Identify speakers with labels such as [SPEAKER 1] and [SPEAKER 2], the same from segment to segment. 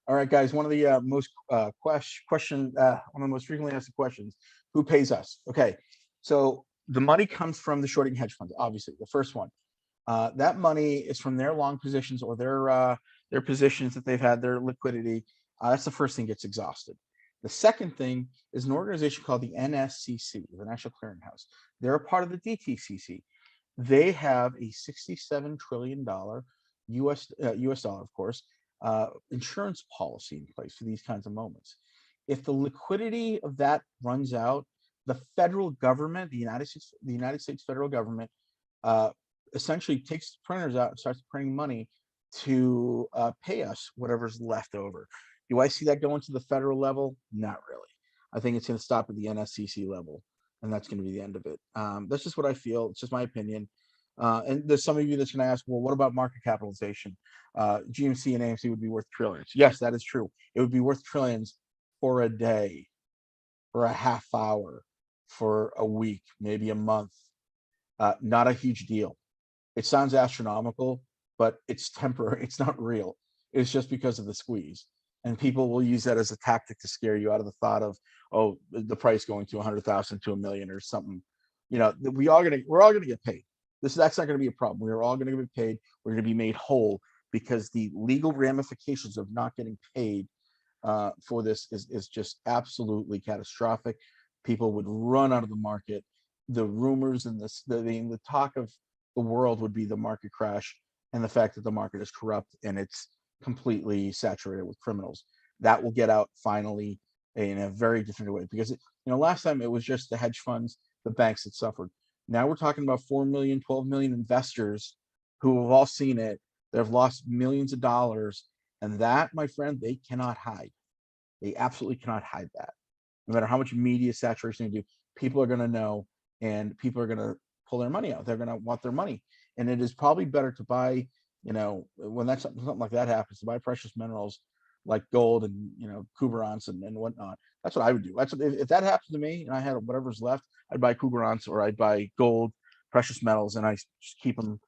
[SPEAKER 1] All right, guys. One of the one of the most frequently asked questions: Who pays us? Okay, so the money comes from the shorting hedge funds. Obviously, the first one. That money is from their long positions or their positions that they've had, their liquidity. That's the first thing gets exhausted. The second thing is an organization called the NSCC, the National Clearinghouse. They're a part of the DTCC. They have a $67 trillion US dollar, of course, insurance policy in place for these kinds of moments. If the liquidity of that runs out, the federal government, the United States federal government, uh, essentially takes printers out and starts printing money to pay us whatever's left over. Do I see that going to the federal level? Not really. I think it's going to stop at the NSCC level, and that's going to be the end of it. That's just what I feel. It's just my opinion. And there's some of you that's going to ask, well, what about market capitalization? GMC and AMC would be worth trillions. Yes, that is true. It would be worth trillions for a day, for a half hour, for a week, maybe a month. Not a huge deal. It sounds astronomical, but it's temporary. It's not real. It's just because of the squeeze. And people will use that as a tactic to scare you out of the thought of, oh, the price going to 100,000 to a million or something. We're all gonna get paid. That's not gonna be a problem. We're all gonna get paid. We're gonna be made whole because the legal ramifications of not getting paid for this is just absolutely catastrophic. People would run out of the market. The rumors and the talk of the world would be the market crash and the fact that the market is corrupt and it's completely saturated with criminals. That will get out finally in a very different way because last time it was just the hedge funds, the banks that suffered. Now we're talking about 4 million, 12 million investors who have all seen it. They've lost millions of dollars, and that, my friend, they cannot hide. They absolutely cannot hide that. No matter how much media saturation they do, people are going to know, and people are going to pull their money out. They're going to want their money, and it is probably better to buy, when that's something like that happens, to buy precious minerals like gold and Kuberance and whatnot. That's what I would do. If that happened to me and I had whatever's left, I'd buy Kuberance or I'd buy gold, precious metals, and I just keep them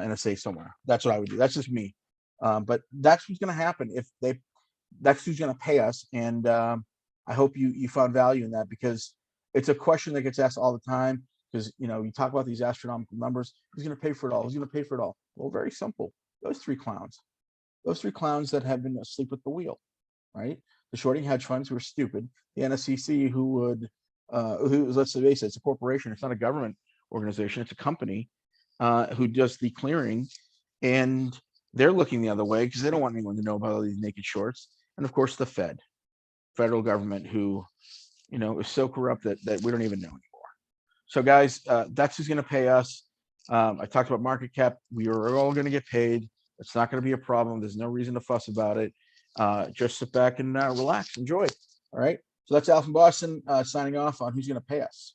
[SPEAKER 1] in a safe somewhere. That's what I would do. That's just me. But that's what's going to happen if they. That's who's going to pay us, and I hope you found value in that because it's a question that gets asked all the time. Because you talk about these astronomical numbers. Who's going to pay for it all? Who's going to pay for it all? Well, very simple. Those three clowns. Those three clowns that have been asleep at the wheel, right? The shorting hedge funds who are stupid. The NSCC who let's face it, it's a corporation. It's not a government organization. It's a company who does the clearing, and they're looking the other way because they don't want anyone to know about all these naked shorts. And of course, the federal government, who is so corrupt that we don't even know anymore. So, guys, that's who's going to pay us. I talked about market cap. We are all going to get paid. It's not going to be a problem. There's no reason to fuss about it. Just sit back and relax, enjoy. All right. So that's Al from Boston signing off on who's going to pay us.